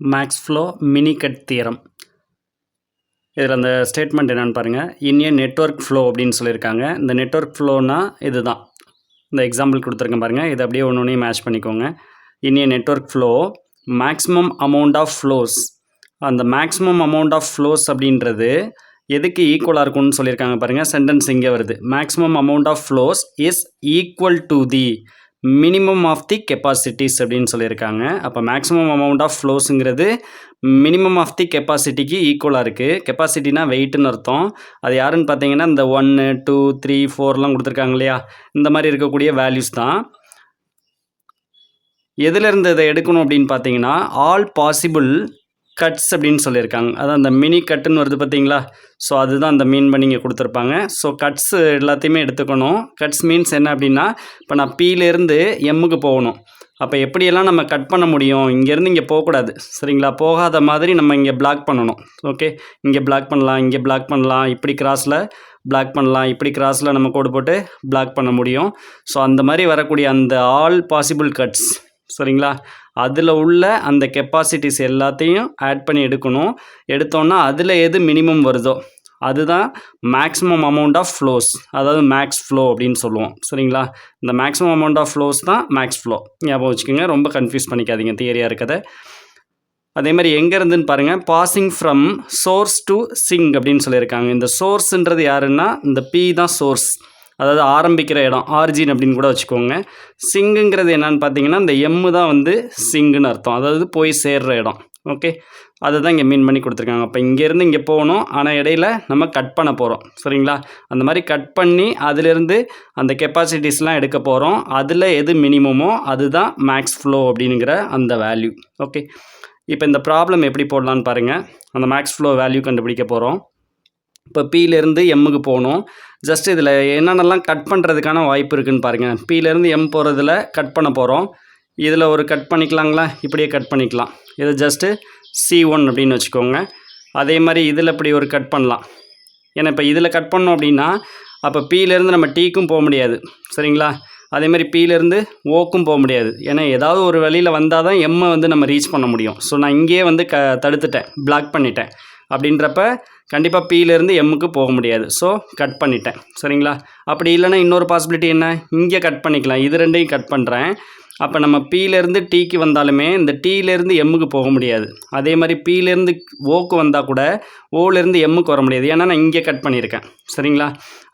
Maths flow mini cut theorem. இதில் அந்த statement என்னென்னு பாருங்கள். இன் ஏ நெட்வொர்க் ஃப்ளோ அப்படின்னு சொல்லியிருக்காங்க. இந்த நெட்வொர்க் ஃப்ளோனா இது தான். இந்த எக்ஸாம்பிள் கொடுத்துருக்கேன் பாருங்கள். இதை அப்படியே ஒன்று ஒன்றையும் மேட்ச் பண்ணிக்கோங்க. In a network flow maximum amount of flows. அந்த மேக்ஸிமம் அமௌண்ட் ஆஃப் ஃப்ளோஸ் அப்படின்றது எதுக்கு ஈக்குவலாக இருக்கும்னு சொல்லியிருக்காங்க பாருங்கள். சென்டென்ஸ் இங்கே வருது. Maximum amount of flows is equal to the minimum of the capacities அப்படின்னு சொல்லியிருக்காங்க. அப்போ மேக்ஸிமம் அமௌண்ட் ஆஃப் ஃப்ளோஸுங்கிறது மினிமம் ஆஃப் தி கெப்பாசிட்டிக்கு ஈக்குவலாக இருக்குது. கெப்பாசிட்டினா வெயிட்னு அர்த்தம். அது யாருன்னு பார்த்தீங்கன்னா இந்த 1 2 3 4லாம் கொடுத்துருக்காங்க இல்லையா, இந்த மாதிரி இருக்கக்கூடிய வேல்யூஸ் தான். எதுலேருந்து இதை எடுக்கணும் அப்படின்னு பார்த்தீங்கன்னா ஆல் பாசிபிள் கட்ஸ் அப்படின்னு சொல்லியிருக்காங்க. அதான் அந்த மினி கட்டுன்னு வருது பார்த்தீங்களா. ஸோ அதுதான் அந்த மீன் பண்ணி இங்கே கொடுத்துருப்பாங்க. ஸோ கட்ஸ் எல்லாத்தையுமே எடுத்துக்கணும். கட்ஸ் மீன்ஸ் என்ன அப்படின்னா, இப்போ நான் பியிலேருந்து எம்முக்கு போகணும். அப்போ எப்படியெல்லாம் நம்ம கட் பண்ண முடியும், இங்கேருந்து இங்கே போகக்கூடாது சரிங்களா. போகாத மாதிரி நம்ம இங்கே பிளாக் பண்ணணும். ஓகே, இங்கே பிளாக் பண்ணலாம், இங்கே பிளாக் பண்ணலாம், இப்படி கிராஸில் பிளாக் பண்ணலாம், இப்படி கிராஸில் நம்ம கோடு போட்டு பிளாக் பண்ண முடியும். ஸோ அந்த மாதிரி வரக்கூடிய அந்த ஆல் பாசிபிள் கட்ஸ் சரிங்களா, அதில் உள்ள அந்த கெப்பாசிட்டிஸ் எல்லாத்தையும் ஆட் பண்ணி எடுக்கணும். எடுத்தோன்னா அதில் எது மினிமம் வருதோ அதுதான் மேக்ஸிமம் அமௌண்ட் ஆஃப் ஃப்ளோஸ், அதாவது மேக்ஸ் ஃப்ளோ அப்படின்னு சொல்லுவோம் சரிங்களா. இந்த மேக்ஸிமம் அமௌண்ட் ஆஃப் ஃப்ளோஸ் தான் மேக்ஸ் ஃப்ளோ. ஞாபகம் வச்சுக்கோங்க, ரொம்ப கன்ஃபியூஸ் பண்ணிக்காதீங்க தியரியாக இருக்கிறத. அதே மாதிரி எங்கே இருந்துன்னு பாருங்கள். Passing from source to sink அப்படின்னு சொல்லியிருக்காங்க. இந்த சோர்ஸுன்றது யாருன்னா இந்த பி தான் சோர்ஸ், அதாவது ஆரம்பிக்கிற இடம், ஆரிஜின் அப்படின்னு கூட வச்சுக்கோங்க. சிங்குங்கிறது என்னன்னு பார்த்தீங்கன்னா இந்த எம்மு தான் வந்து சிங்குன்னு அர்த்தம், அதாவது போய் சேர்ற இடம். ஓகே, அதை தான் இங்கே மீன் பண்ணி கொடுத்துருக்காங்க. அப்போ இங்கேருந்து இங்கே போகணும், ஆனால் இடையில நம்ம கட் பண்ண போகிறோம் சரிங்களா. அந்த மாதிரி கட் பண்ணி அதிலேருந்து அந்த கெப்பாசிட்டிஸ்லாம் எடுக்க போகிறோம். அதில் எது மினிமமோ அதுதான் மேக்ஸ் ஃப்ளோ அப்படிங்கிற அந்த வேல்யூ. ஓகே, இப்போ இந்த ப்ராப்ளம் எப்படி போடலான்னு பாருங்கள். அந்த மேக்ஸ் ஃப்ளோ வேல்யூ கண்டுபிடிக்க போகிறோம். இப்போ பியிலேருந்து எம்முக்கு போகணும். ஜஸ்ட் இதில் என்னென்னலாம் கட் பண்ணுறதுக்கான வாய்ப்பு இருக்குதுன்னு பாருங்கள். பியிலேருந்து எம் போகிறதுல கட் பண்ண போகிறோம். இதில் ஒரு கட் பண்ணிக்கலாங்களா, இப்படியே கட் பண்ணிக்கலாம். இது ஜஸ்ட்டு C1 அப்படின்னு வச்சுக்கோங்க. அதே மாதிரி இதில் இப்படி ஒரு கட் பண்ணலாம். ஏன்னா இப்போ இதில் கட் பண்ணோம் அப்படின்னா அப்போ பியிலேருந்து நம்ம டீக்கும் போக முடியாது சரிங்களா. அதே மாதிரி பியிலேருந்து ஓக்கும் போக முடியாது. ஏன்னா ஏதாவது ஒரு வழியில் வந்தால் தான் எம்மை வந்து நம்ம ரீச் பண்ண முடியும். ஸோ நான் இங்கேயே வந்து தடுத்துட்டேன், பிளாக் பண்ணிட்டேன். அப்படின்றப்ப கண்டிப்பாக பியிலேருந்து எம்முக்கு போக முடியாது. ஸோ கட் பண்ணிட்டேன் சரிங்களா. அப்படி இல்லைன்னா இன்னொரு பாசிபிலிட்டி என்ன, இங்கே கட் பண்ணிக்கலாம். இது ரெண்டையும் கட் பண்ணுறேன். அப்போ நம்ம பியிலேருந்து டீக்கு வந்தாலுமே இந்த டீலேருந்து எம்முக்கு போக முடியாது. அதே மாதிரி பியிலேருந்து ஓக்கு வந்தால் கூட ஓலேருந்து எம்முக்கு வர முடியாது. ஏன்னா நான் இங்கே கட் பண்ணியிருக்கேன் சரிங்களா.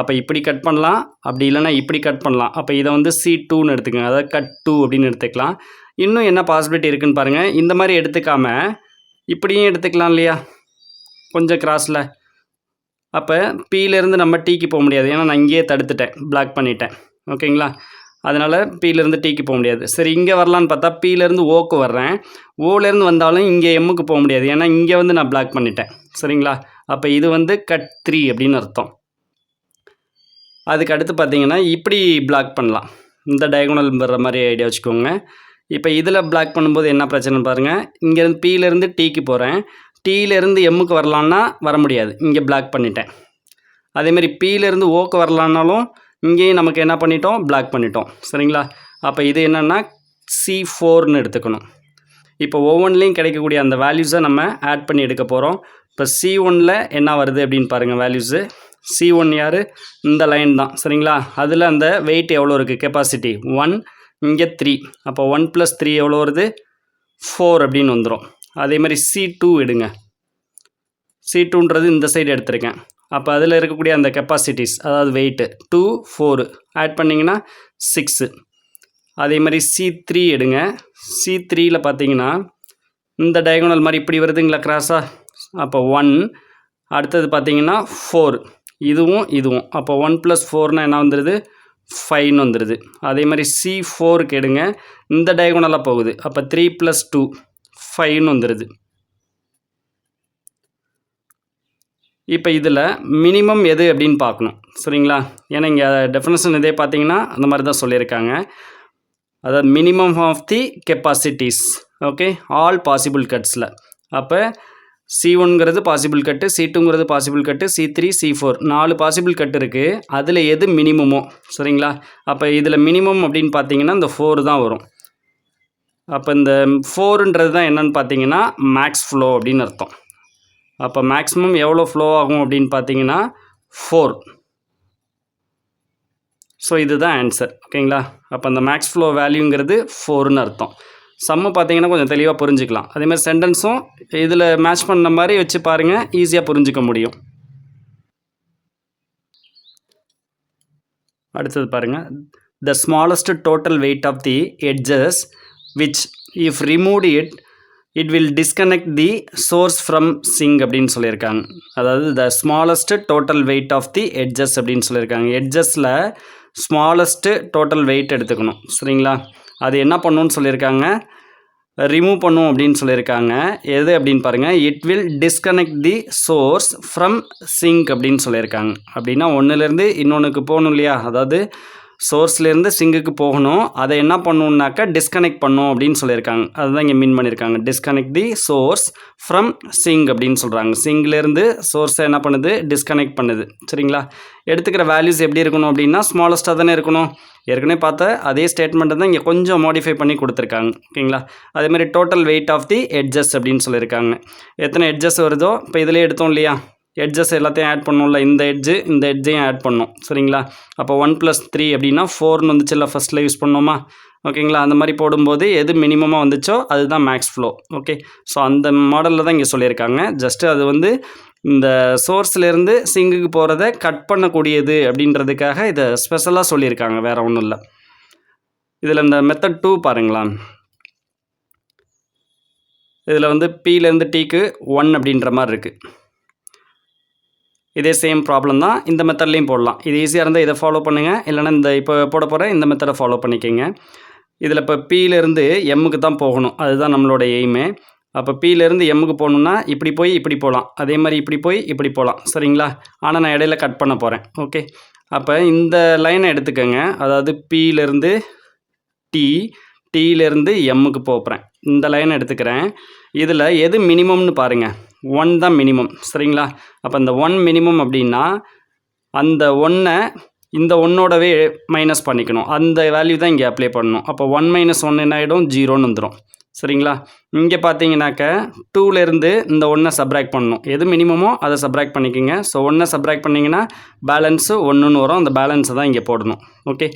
அப்போ இப்படி கட் பண்ணலாம், அப்படி இல்லைன்னா இப்படி கட் பண்ணலாம். அப்போ இதை வந்து C2ன்னு எடுத்துக்கோங்க, அதாவது கட் 2 அப்படின்னு எடுத்துக்கலாம். இன்னும் என்ன பாசிபிலிட்டி இருக்குதுன்னு பாருங்கள். இந்த மாதிரி எடுத்துக்காமல் இப்படியும் எடுத்துக்கலாம் இல்லையா, கொஞ்சம் கிராஸில். அப்போ பியிலேருந்து நம்ம டீக்கு போக முடியாது, ஏன்னா நான் இங்கேயே தடுத்துட்டேன், பிளாக் பண்ணிட்டேன். ஓகேங்களா, அதனால் பியிலேருந்து டீக்கு போக முடியாது. சரி, இங்கே வரலான்னு பார்த்தா பியிலேருந்து ஓக்கு வர்றேன். ஓலேருந்து வந்தாலும் இங்கே எம்முக்கு போக முடியாது, ஏன்னா இங்கே வந்து நான் பிளாக் பண்ணிட்டேன் சரிங்களா. அப்போ இது வந்து கட் 3 அப்படின்னு அர்த்தம். அதுக்கு அடுத்து பார்த்தீங்கன்னா இப்படி பிளாக் பண்ணலாம், இந்த டயகோனல் வர்ற மாதிரி ஐடியா வச்சுக்கோங்க. இப்போ இதில் பிளாக் பண்ணும்போது என்ன பிரச்சனை பாருங்கள். இங்கேருந்து பியிலேருந்து டீக்கு போகிறேன். டீலேருந்து எம்முக்கு வரலான்னா வர முடியாது, இங்கே பிளாக் பண்ணிட்டேன். அதேமாதிரி பியிலேருந்து ஓக்கு வரலான்னாலும் இங்கேயும் நமக்கு என்ன பண்ணிட்டோம், பிளாக் பண்ணிட்டோம் சரிங்களா. அப்போ இது என்னென்னா C4ன்னு எடுத்துக்கணும். இப்போ ஒவ்வொன்றிலையும் கிடைக்கக்கூடிய அந்த வேல்யூஸை நம்ம ஆட் பண்ணி எடுக்க போகிறோம். இப்போ C1ல் என்ன வருது அப்படின்னு பாருங்கள் வேல்யூஸு. C1 யார், இந்த லைன் தான் சரிங்களா. அதில் அந்த வெயிட் எவ்வளோ இருக்குது, கெப்பாசிட்டி 1, இங்கே 3. அப்போ 1 + 3 எவ்வளோ வருது, 4 அப்படின்னு வந்துடும். அதே மாதிரி C2 எடுங்க. C2ன்றது இந்த சைடு எடுத்திருக்கேன். அப்போ அதில் இருக்கக்கூடிய அந்த கெப்பாசிட்டிஸ், அதாவது வெயிட்டு 2 4 ஆட் பண்ணிங்கன்னா 6. அதே மாதிரி C3 எடுங்க. C3யில் பார்த்தீங்கன்னா இந்த டயகோனல் மாதிரி இப்படி வருதுங்களா கிராஸாக. அப்போ 1, அடுத்தது பார்த்தீங்கன்னா 4, இதுவும். அப்போ 1 + 4னால் என்ன வந்துடுது, 5ன்னு வந்துடுது. அதே மாதிரி C4க்கு எடுங்க, இந்த டயகோனலாக போகுது. அப்போ 3 + 2 5ன்னு வந்துடுது. இப்போ இதில் மினிமம் எது அப்படின்னு பார்க்கணும் சரிங்களா. ஏன்னா இங்கே டெஃபினேஷன் இதே பார்த்தீங்கன்னா அந்த மாதிரி தான் சொல்லியிருக்காங்க. அதாவது minimum of the capacities. Okay, all possible கட்ஸில். அப்போ C1ங்கிறது பாசிபிள் கட்டு, C2ங்கிறது possible cut, C3 C4 4 possible cut இருக்குது. அதில் எது மினிமமோ சரிங்களா. அப்போ இதில் மினிமம் அப்படின்னு பார்த்தீங்கன்னா இந்த 4 தான் வரும். அப்போ இந்த 4ன்றது தான் என்னன்னு பார்த்தீங்கன்னா மேக்ஸ் ஃப்ளோ அப்படின்னு அர்த்தம். அப்போ மேக்ஸிமம் எவ்வளோ ஃப்ளோ ஆகும் அப்படின்னு பார்த்தீங்கன்னா 4. ஸோ இதுதான் ஆன்சர். ஓகேங்களா? அப்போ அந்த மேக்ஸ் ஃப்ளோ வேல்யூங்கிறது 4ன்னு அர்த்தம். சம்மு பார்த்தீங்கன்னா கொஞ்சம் தெளிவாக புரிஞ்சுக்கலாம். அதேமாதிரி சென்டென்ஸும் இதில் மேட்ச் பண்ண மாதிரி வச்சு பாருங்கள், ஈஸியாக புரிஞ்சிக்க முடியும். அடுத்தது பாருங்கள், the smallest total weight of the edges which if removed it will disconnect the source from sink அப்படின்னு சொல்லியிருக்காங்க. அதாவது the smallest total weight of the edges அப்படின்னு சொல்லியிருக்காங்க. எட்ஜஸில் ஸ்மாலஸ்ட்டு டோட்டல் வெயிட் எடுத்துக்கணும். சரிங்களா? அது என்ன பண்ணணும்னு சொல்லியிருக்காங்க, ரிமூவ் பண்ணும் அப்படின்னு சொல்லியிருக்காங்க. எது அப்படின்னு பாருங்கள், it will disconnect the source from sink அப்படின்னு சொல்லியிருக்காங்க. அப்படின்னா ஒன்றுலேருந்து இன்னொன்றுக்கு போகணும் இல்லையா? அதாவது சோர்ஸ்லேருந்து சிங்குக்கு போகணும். அதை என்ன பண்ணணுன்னாக்கா டிஸ்கனெக்ட் பண்ணும் அப்படின்னு சொல்லியிருக்காங்க. அதுதான் இங்கே மீன் பண்ணியிருக்காங்க. Disconnect the source from sink அப்படின்னு சொல்கிறாங்க. சிங்க்லேருந்து சோர்ஸை என்ன பண்ணுது, டிஸ்கனெக்ட் பண்ணுது. சரிங்களா? எடுத்துக்கிற வேல்யூஸ் எப்படி இருக்கணும் அப்படின்னா ஸ்மாலஸ்ட்டாக தானே இருக்கணும். ஏற்கனவே பார்த்த அதே ஸ்டேட்மெண்ட்டை தான் இங்கே கொஞ்சம் மாடிஃபை பண்ணி கொடுத்துருக்காங்க. ஓகேங்களா? அதேமாதிரி total weight of the edges அப்படின்னு சொல்லியிருக்காங்க. எத்தனை எட்ஜஸ் வருதோ இப்போ இதிலே எடுத்தோம் இல்லையா, எட்ஜஸ் எல்லாத்தையும் ஆட் பண்ணோம்ல, இந்த எட்ஜையும் ஆட் பண்ணோம். சரிங்களா? அப்போ 1 + 3 அப்படின்னா 4ன்னு வந்துச்சு இல்லை, ஃபஸ்ட்டில் யூஸ் பண்ணோமா? ஓகேங்களா? அந்த மாதிரி போடும்போது எது மினிமமாக வந்துச்சோ அதுதான் மேக்ஸ் ஃப்ளோ. ஓகே, ஸோ அந்த மாடலில் தான் இங்கே சொல்லியிருக்காங்க. ஜஸ்ட்டு அது வந்து இந்த சோர்ஸ்லேருந்து சிங்குக்கு போகிறத கட் பண்ணக்கூடியது அப்படின்றதுக்காக இதை ஸ்பெஷலாக சொல்லியிருக்காங்க, வேறு ஒன்றும் இல்லை. இதில் இந்த மெத்தட் 2 பாருங்களா, இதில் வந்து Pலேருந்து Tக்கு 1 அப்படின்ற மாதிரி இருக்குது. இதே சேம் ப்ராப்ளம் தான் இந்த மெத்தட்லேயும் போடலாம். இது ஈஸியாக இருந்தால் இதை ஃபாலோ பண்ணுங்கள், இல்லைனா இந்த இப்போ போட போகிற இந்த மெத்தடை ஃபாலோ பண்ணிக்கோங்க. இதில் இப்போ Pலேருந்து Mக்கு தான் போகணும், அதுதான் நம்மளோட எய்மே. அப்போ Pலேருந்து Mக்கு போகணுன்னா இப்படி போய் இப்படி போகலாம், அதே மாதிரி இப்படி போய் இப்படி போகலாம். சரிங்களா? ஆனால் நான் இடையில கட் பண்ண போகிறேன். ஓகே, அப்போ இந்த லைனை எடுத்துக்கோங்க. அதாவது Pலேருந்து T, Tலேருந்து Mக்கு போகிறேன். இந்த லைனை எடுத்துக்கிறேன். இதில் எது மினிமம்னு பாருங்கள், 1 தான் மினிமம். சரிங்களா? அப்போ இந்த 1 மினிமம் அப்படின்னா அந்த 1ஐ இந்த 1ஓடவே மைனஸ் பண்ணிக்கணும். அந்த வேல்யூ தான் இங்கே அப்ளை பண்ணணும். அப்போ 1 - 1 என்ன ஆகிடும், 0ன்னு வந்துடும். சரிங்களா? இங்கே பார்த்தீங்கன்னாக்க 2லேருந்து இந்த 1ஐ சப்ராக்ட் பண்ணணும். எது மினிமமோ அதை சப்ராக்ட் பண்ணிக்கோங்க. ஸோ 1ஐ சப்ராக்ட் பண்ணிங்கன்னா பேலன்ஸு 1ன்னு வரும். அந்த பேலன்ஸை தான் இங்கே போடணும். ஓகே,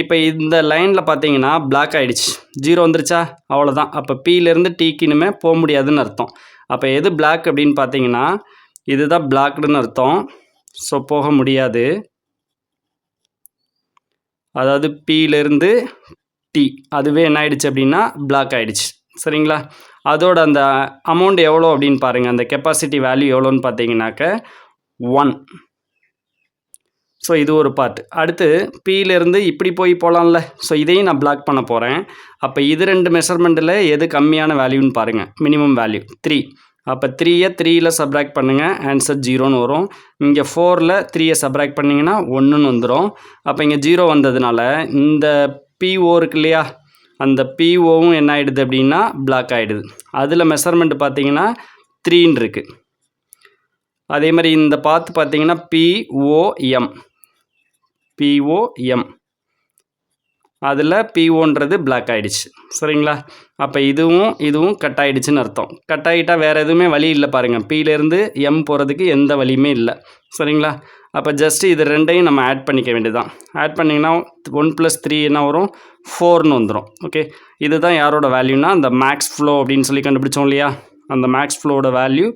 இப்போ இந்த லைனில் பார்த்தீங்கன்னா பிளாக் ஆகிடுச்சு, 0 வந்துருச்சா, அவ்வளோதான். அப்போ Pலேருந்து Tக்கு இனிமே போக முடியாதுன்னு அர்த்தம். அப்போ எது பிளாக் அப்படின்னு பார்த்தீங்கன்னா இதுதான் பிளாக்டுன்னு அர்த்தம். ஸோ போக முடியாது. அதாவது Pலேருந்து T அதுவே என்ன ஆகிடுச்சு அப்படின்னா பிளாக் ஆகிடுச்சு. சரிங்களா? அதோட அந்த அமௌண்ட் எவ்வளோ அப்படின்னு பாருங்கள், அந்த கெப்பாசிட்டி வேல்யூ எவ்வளோன்னு பார்த்தீங்கன்னாக்க 1. ஸோ இது ஒரு பார்ட். அடுத்து Pலேருந்து இப்படி போய் போகலாம்ல, ஸோ இதையும் நான் பிளாக் பண்ண போகிறேன். அப்போ இது 2 மெஷர்மெண்ட்டில் எது கம்மியான வேல்யூன்னு பாருங்கள், மினிமம் வேல்யூ 3. அப்போ 3ஐ 3ல் சப்ராக்ட் பண்ணுங்கள், ஆன்சர் 0ன்னு வரும். இங்கே 4ல் 3ஐ சப்ராக்ட் பண்ணிங்கன்னா 1ன்னு வந்துடும். அப்போ இங்கே 0 வந்ததுனால இந்த PO இருக்கு இல்லையா, அந்த POவும் என்ன ஆகிடுது அப்படின்னா பிளாக் ஆகிடுது. அதில் மெஷர்மெண்ட் பார்த்தீங்கன்னா 3ன்னு இருக்குது. அதே மாதிரி இந்த பார்த்து பார்த்தீங்கன்னா POM அதில் POன்றது பிளாக் ஆகிடுச்சு. சரிங்களா? அப்போ இதுவும் கட் ஆகிடுச்சின்னு அர்த்தம். கட் ஆகிட்டால் வேறு எதுவுமே வழி இல்லை பாருங்கள், Pலேருந்து M போகிறதுக்கு எந்த வழியுமே இல்லை. சரிங்களா? அப்போ ஜஸ்ட்டு இது 2ஐயும் நம்ம ஆட் பண்ணிக்க வேண்டியதுதான். ஆட் பண்ணிங்கன்னா 1 + 3 என்ன வரும், 4ன்னு வந்துடும். ஓகே, இதுதான் யாரோட வேல்யூனா அந்த மேக்ஸ் ஃப்ளோ அப்படின்னு சொல்லி கண்டுபிடிச்சோம் இல்லையா, அந்த மேக்ஸ் ஃப்ளோவோட வேல்யூ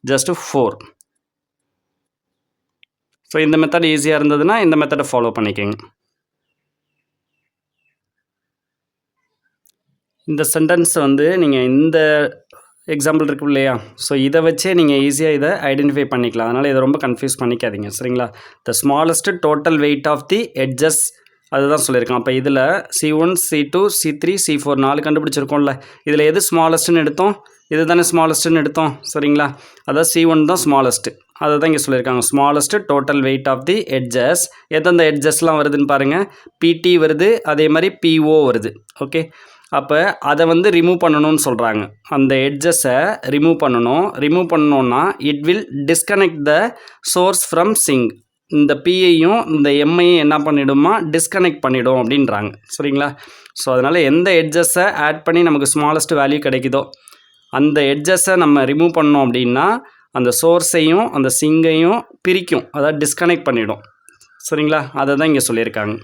ஜஸ்ட்டு 4. ஸோ இந்த மெத்தட் ஈஸியாக இருந்ததுன்னா இந்த மெத்தடை ஃபாலோ பண்ணிக்கோங்க. இந்த சென்டென்ஸ் வந்து நீங்கள் இந்த எக்ஸாம்பிள் இருக்கு இல்லையா, ஸோ இதை வச்சே நீங்கள் ஈஸியாக இதை ஐடென்டிஃபை பண்ணிக்கலாம். அதனால் இதை ரொம்ப கன்ஃபியூஸ் பண்ணிக்காதீங்க. சரிங்களா? The smallest total weight of the edges அதுதான் சொல்லியிருக்கான். அப்போ இதில் C1, C2, C3, C4 4 கண்டுபிடிச்சிருக்கோம்ல, இதில் எது ஸ்மாலஸ்ட்டுன்னு எடுத்தோம், இது தானே ஸ்மாலஸ்ட்டுன்னு எடுத்தோம். சரிங்களா? அதாவது C1 தான் ஸ்மாலஸ்ட்டு, அதை தான் இங்கே சொல்லியிருக்காங்க. Smallest total weight of the edges. எந்தெந்த எட்ஜஸ்லாம் வருதுன்னு பாருங்கள், PT வருது, அதே மாதிரி PO வருது. ஓகே, அப்போ அதை வந்து ரிமூவ் பண்ணணும்னு சொல்கிறாங்க. அந்த எட்ஜஸை ரிமூவ் பண்ணணும். ரிமூவ் பண்ணோன்னா it will disconnect the source from sink. இந்த பியையும் இந்த எம்ஐயும் என்ன பண்ணிவிடுமா டிஸ்கனெக்ட் பண்ணிவிடும் அப்படின்றாங்க. சரிங்களா? ஸோ அதனால் எந்த எட்ஜஸை ஆட் பண்ணி நமக்கு ஸ்மாலஸ்ட் வேல்யூ கிடைக்குதோ அந்த எட்ஜஸை நம்ம ரிமூவ் பண்ணோம் அப்படின்னா அந்த சோர்ஸையும் அந்த சிங்கையும் பிரிக்கும், அதாவது டிஸ்கனெக்ட் பண்ணிவிடும். சரிங்களா? அதை தான் இங்கே சொல்லியிருக்காங்க.